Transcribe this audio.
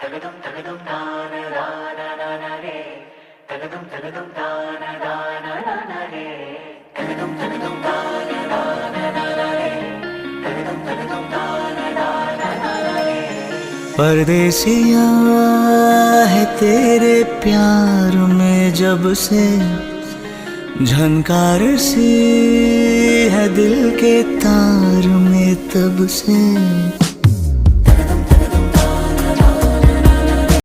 तगदम तगदम दाना दाना दाना रे तगदम तगदम दाना दाना दाना रे तगदम तगदम दाना दाना दाना रे तगदम तगदम दाना दाना दाना रे। परदेसिया है तेरे प्यार में जब से झनकार सी है दिल के तार में तब से।